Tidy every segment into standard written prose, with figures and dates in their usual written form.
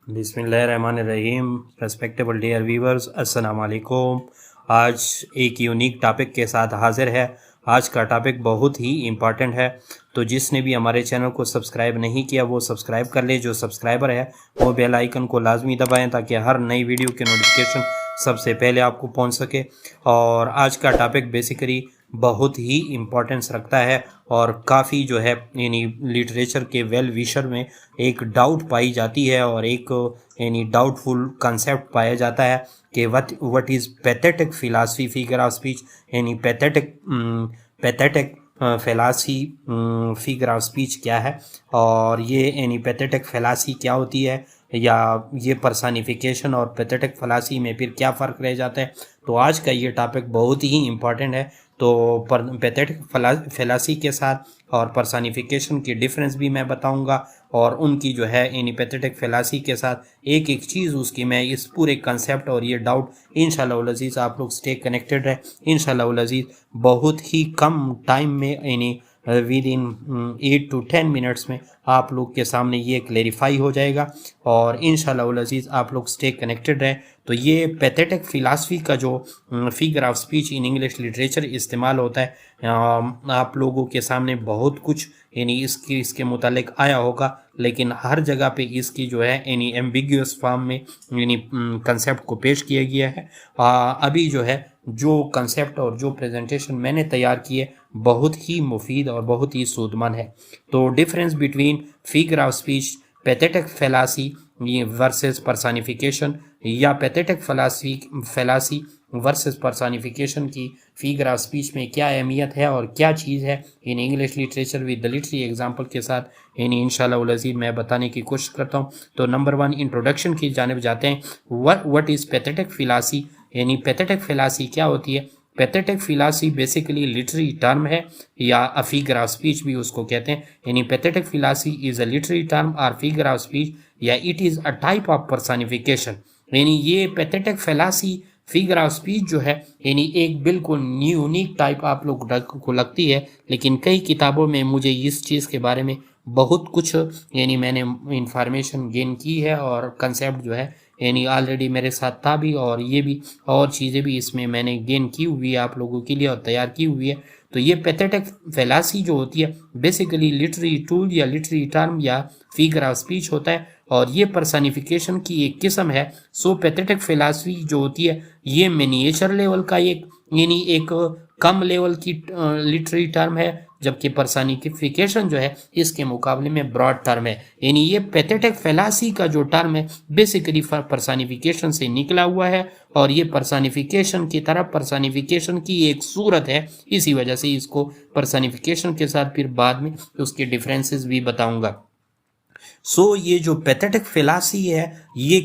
बिस्मिल्लाहिर्रहमानिर्रहीम। Respectable dear viewers, अस्सलाम वालेकुम। आज एक यूनिक टॉपिक के साथ हाजिर है। आज का टॉपिक बहुत ही इम्पॉर्टेंट है, तो जिसने भी हमारे चैनल को सब्सक्राइब नहीं किया वो सब्सक्राइब कर ले। जो सब्सक्राइबर है वो बेल आइकन को लाजमी दबाएं ताकि हर नई वीडियो की नोटिफिकेशन सबसे पहले आपको पहुंच सके। और आज का टॉपिक बेसिकली बहुत ही इम्पोर्टेंस रखता है और काफ़ी जो है यानी लिटरेचर के वेल विशर में एक डाउट पाई जाती है और एक यानी डाउटफुल कंसेप्ट पाया जाता है कि what is pathetic philosophy figure of speech, यानी पैथेटिक फेलासी फिगर ऑफ स्पीच क्या है और ये यानी पैथेटिक फेलासी क्या होती है, या ये पर्सनिफिकेशन और पैथेटिक फलासी में फिर क्या फ़र्क रह जाता है। तो आज का ये टॉपिक बहुत ही इम्पॉर्टेंट है। तो पैथेटिक फलासी के साथ और पर्सनिफिकेशन की डिफरेंस भी मैं बताऊंगा और उनकी जो है यानी पैथेटिक फलासी के साथ एक एक चीज़ उसकी मैं इस पूरे कंसेप्ट और ये डाउट इंशाल्लाह अज़ीज़ आप लोग स्टे कनेक्टेड रहे। इंशाल्लाह अज़ीज़ बहुत ही कम टाइम में यानी विद इन 8 to 10 मिनट्स में आप लोग के सामने ये क्लेरिफाई हो जाएगा और इंशाल्लाह अज़ीज़ आप लोग स्टे कनेक्टेड रहे। तो ये पैथेटिक फिलासफी का जो figure of speech in English literature इस्तेमाल होता है, आप लोगों के सामने बहुत कुछ यानी इसके मुतालिक आया होगा, लेकिन हर जगह पे इसकी जो है यानी एम्बिग्यूअस फॉर्म में यानी कंसेप्ट को पेश किया गया है। अभी जो है जो कंसेप्ट और जो प्रेजेंटेशन मैंने तैयार किए बहुत ही मुफीद और बहुत ही सूदमंद है। तो difference between figure of speech pathetic fallacy versus personification या पैथेटिक फेलासी वर्सेस पर्सनिफिकेशन की फिगर ऑफ स्पीच में क्या अहमियत है और क्या चीज़ है in English literature with the literary example के साथ यानी इंशाल्लाह अज़ीज़ मैं बताने की कोशिश करता हूँ। तो नंबर 1 इंट्रोडक्शन की जानिब जाते हैं। व्हाट इज़ पैथेटिक फिलासी, यानी पैथेटिक फिलासी क्या होती है। पैथेटिक फिलासी बेसिकली लिटरेरी टर्म है या अ फिगर ऑफ स्पीच भी उसको कहते हैं। यानी pathetic fallacy is a literary term और फिगर ऑफ स्पीच या it is a type of personification. यानी ये pathetic fallacy figure of speech जो है यानी एक बिल्कुल यूनिक टाइप आप लोग को लगती है, लेकिन कई किताबों में मुझे इस चीज़ के बारे में बहुत कुछ यानी मैंने इंफॉर्मेशन गेन की है और कंसेप्ट जो है यानी ऑलरेडी मेरे साथ था भी और ये भी और चीज़ें भी इसमें मैंने गेन की हुई है आप लोगों के लिए और तैयार की हुई है। तो ये पैथेटिक फेलासी जो होती है बेसिकली लिटरेरी टूल या लिटरेरी टर्म या फिगर ऑफ स्पीच होता है और ये पर्सनिफिकेशन की एक किस्म है। सो पैथेटिक फिलासफी जो होती है ये मिनिएचर लेवल का एक यानी एक कम लेवल की लिटरेरी टर्म है, जबकि पर्सनिफिकेशन जो है इसके मुकाबले में ब्रॉड टर्म है। यानी ये पैथेटिक फेलासी का जो टर्म है बेसिकली पर्सनिफिकेशन से निकला हुआ है और ये पर्सनिफिकेशन की तरफ पर्सनिफिकेशन की एक सूरत है, इसी वजह से इसको पर्सनिफिकेशन के साथ फिर बाद में उसके डिफरेंसेस भी बताऊंगा। ये जो पैथेटिक फिलासी है ये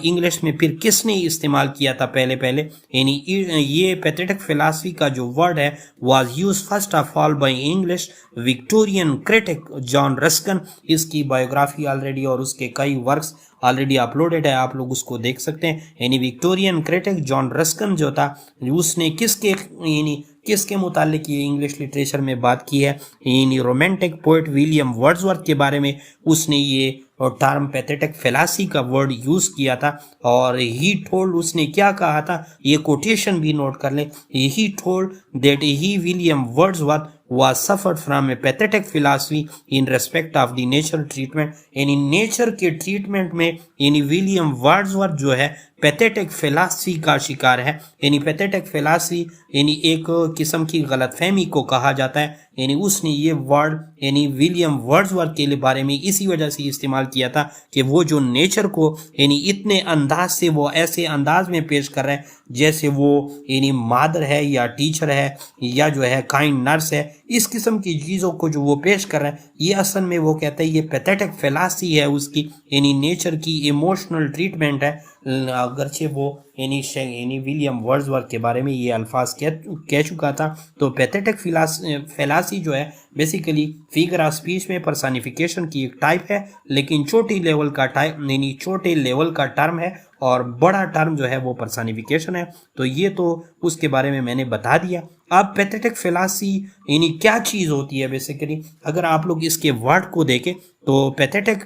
इंग्लिश में फिर किसने इस्तेमाल किया था पहले पहले, यानी ये पैथेटिक फिलासफी का जो वर्ड है was use first of all by English Victorian critic John Ruskin. इसकी बायोग्राफी ऑलरेडी और उसके कई वर्क्स ऑलरेडी अपलोडेड है, आप लोग उसको देख सकते हैं। यानी विक्टोरियन क्रिटिक जॉन रस्किन जो था उसने किसके मुतालिक ये इंग्लिश लिटरेचर में बात की है, यानी रोमांटिक पोएट विलियम वर्ड्सवर्थ के बारे में उसने ये और टर्म पैथेटिक फेलासी का वर्ड यूज किया था। और ही टोल्ड, उसने क्या कहा था ये कोटेशन भी नोट कर ले, he told that he William Wordsworth was suffered from a pathetic philosophy in respect of the nature treatment। यानी नेचर के ट्रीटमेंट में यानी विलियम वर्ड्सवर्थ जो है पैथेटिक फिलासफी का शिकार है। यानी पैथेटिक फिलासफी यानी एक किस्म की गलतफहमी को कहा जाता है। यानी उसने ये वर्ड यानी विलियम वर्ड्सवर्थ के बारे में इसी वजह से इस्तेमाल किया था कि वो जो नेचर को यानी इतने अंदाज से वो ऐसे अंदाज में पेश कर रहे हैं जैसे वो यानी मादर है या टीचर है या जो है काइंड नर्स है, इस किस्म की चीज़ों को जो वो पेश कर रहे हैं ये असल में वो कहते हैं ये पैथेटिक फिलासफी है उसकी, यानी नेचर की इमोशनल ट्रीटमेंट है। अगरचे वो यानी विलियम वर्ड्सवर्थ के बारे में ये अल्फाज कह चुका था। तो पैथेटिक फिलासफी जो है बेसिकली फिगर ऑफ स्पीच में पर्सनिफिकेशन की एक टाइप है, लेकिन छोटे लेवल का टर्म है और बड़ा टर्म जो है वो पर्सनिफिकेशन है। तो ये तो उसके बारे में मैंने बता दिया। अब पैथेटिक फेलासी यानी क्या चीज़ होती है बेसिकली, अगर आप लोग इसके वर्ड को देखें तो pathetic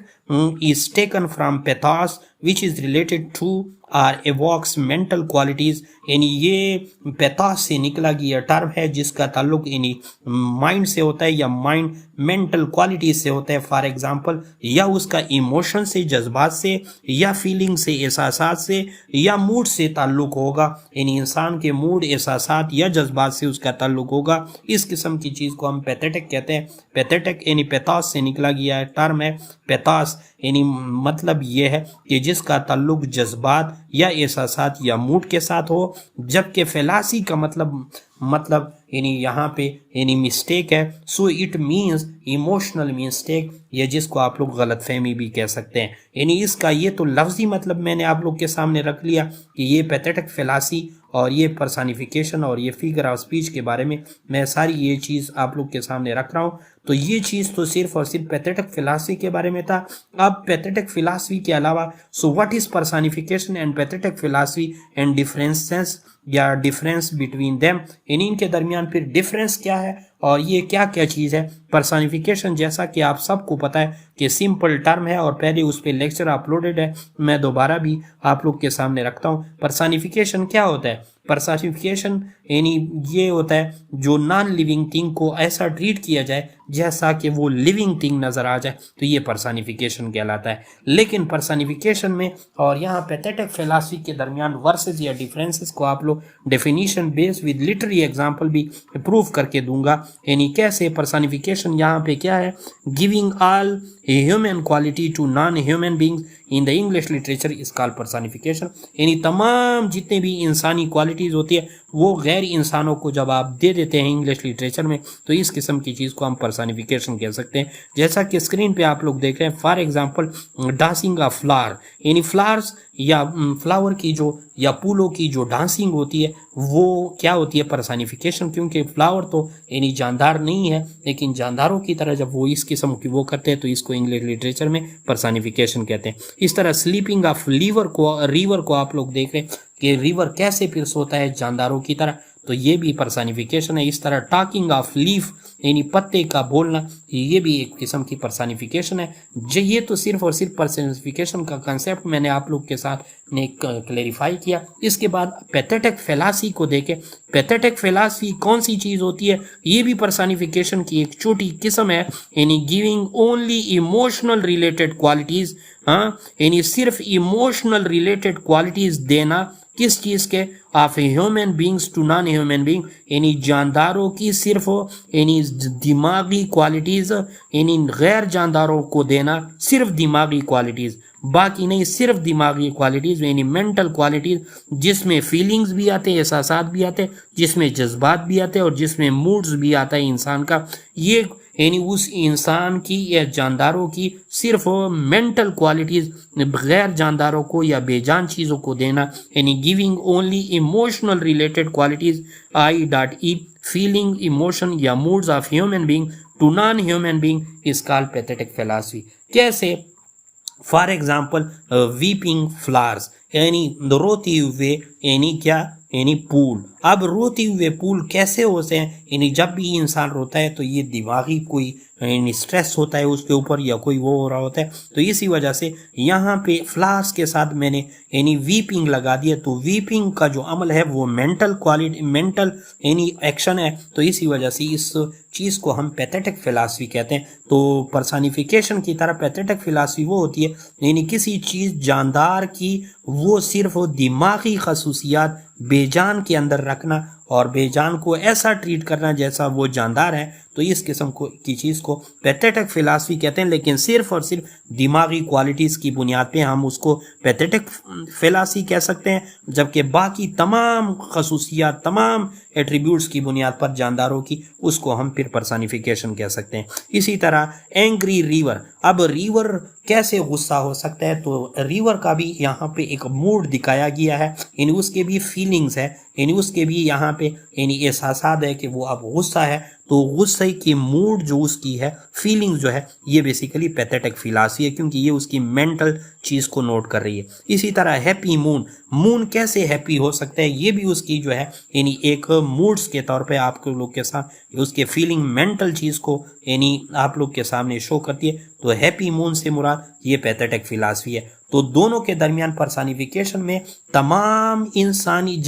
is taken from pathos which is related to or evokes mental qualities, यानी ये पैथोस से निकला गया टर्म है जिसका ताल्लुक यानी माइंड से होता है या माइंड मेंटल क्वालिटीज से होता है। फॉर एग्जांपल या उसका इमोशन से, जज्बात से, या फीलिंग से, एहसासात से, या मूड से ताल्लुक होगा, यानी इंसान के मूड, एहसासात या जज्बात से उसका ताल्लुक होगा। इस किस्म की चीज़ को हम पैथेटिक कहते हैं। पैथेटिक यानी पैथोस से निकला गया टर्म है। पैथोस यानी मतलब ये है कि जिसका ताल्लुक जज्बात या एहसासात या मूड के साथ हो, जबकि फेलासी का मतलब यानी यहाँ पे यानी मिस्टेक है। So it means emotional mistake, या जिसको आप लोग गलतफहमी भी कह सकते हैं। यानी इसका ये तो लफ्जी मतलब मैंने आप लोग के सामने रख लिया कि ये पैथेटिक फेलासी और ये पर्सनिफिकेशन और ये फिगर ऑफ स्पीच के बारे में मैं सारी ये चीज़ आप लोग के सामने रख रहा हूँ। तो ये चीज़ तो सिर्फ और सिर्फ पैथेटिक फिलासफी के बारे में था। अब पैथेटिक फिलासफी के अलावा so what is personification and pathetic philosophy and differences या डिफरेंस बिटवीन देम, इनके दरमियान फिर डिफरेंस क्या है और ये क्या क्या चीज़ है। पर्सनिफिकेशन जैसा कि आप सबको पता है कि सिंपल टर्म है और पहले उस पर लेक्चर अपलोडेड है, मैं दोबारा भी आप लोग के सामने रखता हूँ। पर्सनिफिकेशन क्या होता है? पर्सनिफिकेशन यानी ये होता है जो नॉन लिविंग थिंग को ऐसा ट्रीट किया जाए जैसा कि वो लिविंग थिंग नज़र आ जाए, तो ये पर्सनिफिकेशन कहलाता है। लेकिन पर्सनिफिकेशन में और यहाँ पैथेटिक फिलासफी के दरमियान वर्सेस या डिफरेंसेस को आप लोग definition based with literary example भी प्रूव करके दूंगा। यानी कैसे पर्सनिफिकेशन यहाँ पे क्या है, giving all human quality to non human beings in the English literature is called personification. यानी तमाम जितने भी इंसानी क्वालिटीज़ होती है वो गैर इंसानों को जब आप दे देते हैं इंग्लिश लिटरेचर में, तो इस किस्म की चीज़ को हम पर्सनिफिकेशन कह सकते हैं। जैसा कि स्क्रीन पे आप लोग देख रहे हैं, for example dancing of flower, यानी फ्लावर्स या फ्लावर की जो या फूलों की जो डांसिंग होती है वो क्या होती है? पर्सनिफिकेशन। क्योंकि फ्लावर तो यानी जानदार नहीं है, लेकिन जानदारों की तरह जब वो इस किस्म की वो करते हैं तो इसको इंग्लिश लिटरेचर में पर्सनिफिकेशन कहते हैं। इस तरह स्लीपिंग ऑफ रिवर को आप लोग देख रहे हैं कि रिवर कैसे फिर सोता है जानदारों की तरह, तो ये भी पर्सनिफिकेशन है। इस तरह टॉकिंग ऑफ लीफ यानी पत्ते का बोलना, ये भी एक किस्म की पर्सनिफिकेशन है। ये तो सिर्फ और सिर्फ पर्सनिफिकेशन का कंसेप्ट मैंने आप लोग के साथ ने क्लेरिफाई किया। इसके बाद पैथेटिक फिलासफी को देखें। पैथेटिक फिलासफी कौन सी चीज़ होती है? ये भी पर्सनिफिकेशन की एक छोटी किस्म है, यानी giving only emotional related qualities. हाँ, यानी सिर्फ इमोशनल रिलेटेड क्वालिटीज़ देना, किस चीज़ के? Of human beings to non human being, यानी जानदारों की सिर्फ यानी दिमागी क्वालिटीज़, यानी गैर जानदारों को देना सिर्फ दिमागी क्वालिटीज़, बाकी नहीं, सिर्फ दिमागी क्वालिटीज़ यानी मेंटल क्वालिटीज़, जिसमें फीलिंग्स भी आते हैं, एहसासात भी आते हैं, जिसमें जज्बात भी आते हैं और जिसमें मूड्स भी आता है इंसान का। ये यानी उस इंसान की या जानदारों की सिर्फ मेंटल क्वालिटीज़ गैर जानदारों को या बेजान चीज़ों को देना, यानी giving only emotional related qualities I.E feeling, emotion या moods of human being to non human being is called pathetic philosophy. कैसे? फॉर एग्जाम्पल वीपिंग फ्लावर्स, यानी रोती हुए, यानी क्या? यानी पूल। अब रोते हुए पूल कैसे होते हैं? यानी जब भी इंसान रोता है तो ये दिमागी कोई यानी स्ट्रेस होता है उसके ऊपर या कोई वो हो रहा होता है, तो इसी वजह से यहाँ पे फ्लावर्स के साथ मैंने यानी वीपिंग लगा दिया। तो वीपिंग का जो अमल है वो मेंटल यानी एक्शन है, तो इसी वजह से इस चीज़ को हम पैथेटिक फिलासफी कहते हैं। तो पर्सनिफिकेशन की तरह पैथेटिक फिलासफी वो होती है यानी किसी चीज़ जानदार की वो सिर्फ दिमागी खसूसियात बेजान के अंदर रखना और बेजान को ऐसा ट्रीट करना जैसा वो जानदार है, तो इस किस्म की चीज़ को पैथेटिक फिलासफी कहते हैं। लेकिन सिर्फ और सिर्फ दिमागी क्वालिटीज़ की बुनियाद पे हम उसको पैथेटिक फिलासफी कह सकते हैं, जबकि बाकी तमाम खसूसियात, तमाम एट्रीब्यूट्स की बुनियाद पर जानदारों की, उसको हम फिर पर्सनिफिकेशन कह सकते हैं। इसी तरह एंग्री रिवर। अब रिवर कैसे गुस्सा हो सकता है? तो रिवर का भी यहाँ पे एक मूड दिखाया गया है, यानी उसके भी फीलिंग्स है, यानी उसके भी यहाँ पे यानी एहसासात है कि वो अब गुस्सा है, तो गुस्से की मूड जो उसकी है, फीलिंग जो है, ये बेसिकली पैथेटिक फिलॉसफी है, क्योंकि ये उसकी मेंटल चीज़ को नोट कर रही है। इसी तरह हैप्पी मून, मून कैसे हैप्पी हो सकता है, ये भी उसकी जो है यानी एक मूड्स के तौर पे आप लोग के साथ उसके फीलिंग मेंटल चीज़ को यानी आप लोग के सामने शो करती है। तो हैप्पी मून से मुराद ये पैथेटिक फिलॉसफी है। तो दोनों के दरमियान पर्सनिफिकेशन में तमाम इंसानी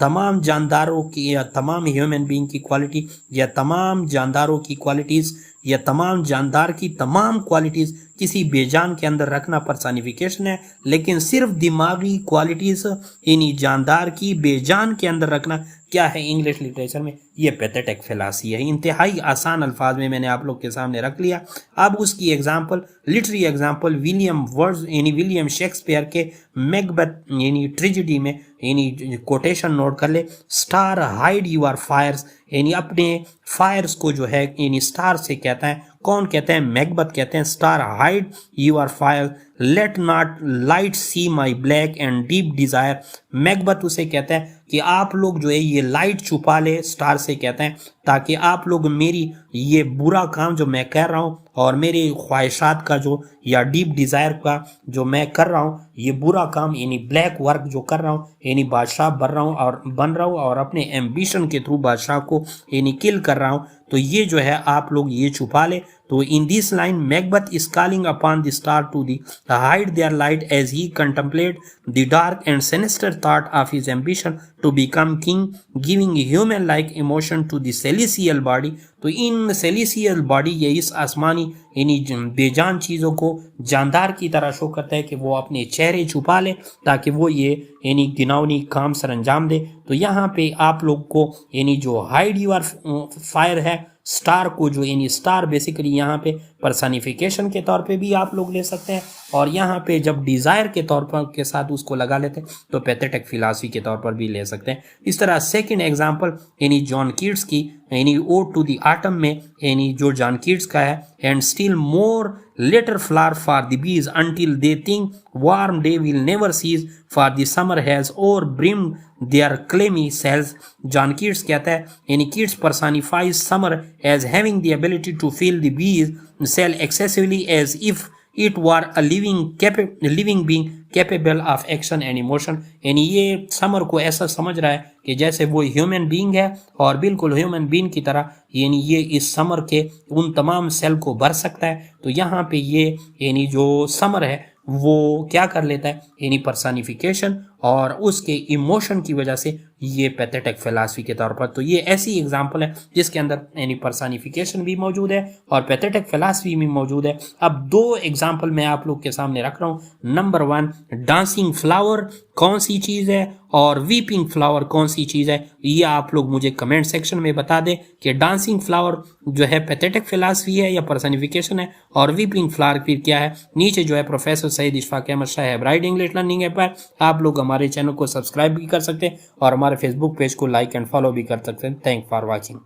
तमाम जानदारों की या तमाम ह्यूमन बीइंग की क्वालिटी या तमाम जानदारों की क्वालिटीज़ या तमाम जानदार की तमाम क्वालिटीज़ किसी बेजान के अंदर रखना पर्सनिफिकेशन है। लेकिन सिर्फ दिमागी क्वालिटीज़ इन्हीं जानदार की बेजान के अंदर रखना क्या है इंग्लिश लिटरेचर में, ये पैथेटिक फिलॉसफी है। इंतहाई आसान अल्फाज में मैंने आप लोग के सामने रख लिया। अब उसकी example, literary example William Shakespeare के मैकबेथ यानी ट्रेजेडी में यानी कोटेशन नोट कर ले, स्टार हाइड यूर फायर्स, यानी अपने फायर्स को जो है यानी स्टार से कहता है, कौन कहते हैं, मैकबेथ कहते हैं, star hide your fire let not light see my black and deep desire. Macbeth उसे कहता है कि आप लोग जो है ये लाइट छुपा ले, स्टार से कहते हैं, ताकि आप लोग मेरी ये बुरा काम जो मैं कर रहा हूँ और मेरे ख्वाहिशात का जो या डीप डिज़ायर का जो मैं कर रहा हूँ, ये बुरा काम यानी ब्लैक वर्क जो कर रहा हूँ, यानी बादशाह बन रहा हूँ और अपने एम्बिशन के थ्रू बादशाह को यानी किल कर रहा हूँ, तो ये जो है आप लोग ये छुपा ले। तो in this line Macbeth is calling upon the star to the hide their light as he contemplate the dark and sinister thought of his ambition to become king, giving human like emotion to the celestial body. तो in celestial body ये इस आसमानी यानी बेजान चीज़ों को जानदार की तरह शो करता है कि वो अपने चेहरे छुपा ले ताकि वो ये यानी गिनावनी काम सर अंजाम दे। तो यहाँ पे आप लोग को यानी जो हाइड यूर फायर है, स्टार को जो यानी स्टार बेसिकली यहाँ पे पर्सनिफिकेशन के तौर पे भी आप लोग ले सकते हैं, और यहाँ पे जब डिज़ायर के तौर पर के साथ उसको लगा लेते हैं तो पैथेटिक फिलॉसफी के तौर पर भी ले सकते हैं। इस तरह सेकंड एग्जांपल यानी जॉन कीट्स की यानी ओड टू द ऑटम में यानी जो जॉन कीट्स का है, and still more later flower for the bees until they think warm day will never cease for the summer has o'er brim their clammy cells. John Keats कहता है यानी Keats personifies summer as having the ability to feel the bees cell excessively as if it were a living being capable of action and emotion. यानी ये summer को ऐसा समझ रहा है कि जैसे वो ह्यूमन बीइंग है और बिल्कुल ह्यूमन बीइंग की तरह यानी ये इस समर के उन तमाम सेल को भर सकता है। तो यहाँ पे ये यानी जो समर है वो क्या कर लेता है यानी पर्सनिफिकेशन और उसके इमोशन की वजह से ये पैथेटिक फिलॉसफी के तौर पर। तो ये ऐसी एग्जांपल है जिसके अंदर यानी पर्सनिफिकेशन भी मौजूद है और पैथेटिक फिलॉसफी भी मौजूद है। अब दो एग्जांपल मैं आप लोग के सामने रख रहा हूँ। नंबर 1, डांसिंग फ्लावर कौन सी चीज़ है और वीपिंग फ्लावर कौन सी चीज़ है, ये आप लोग मुझे कमेंट सेक्शन में बता दें कि डांसिंग फ्लावर जो है पैथेटिक फिलॉसफी है या पर्सनिफिकेशन है, और वीपिंग फ्लावर फिर क्या है। नीचे जो है professor Saeed Ishfaq Ahmad Shah bright English learning app पर आप लोग हमारे चैनल को सब्सक्राइब भी कर सकते हैं और हमारे फेसबुक पेज को लाइक एंड फॉलो भी कर सकते हैं। Thank for watching.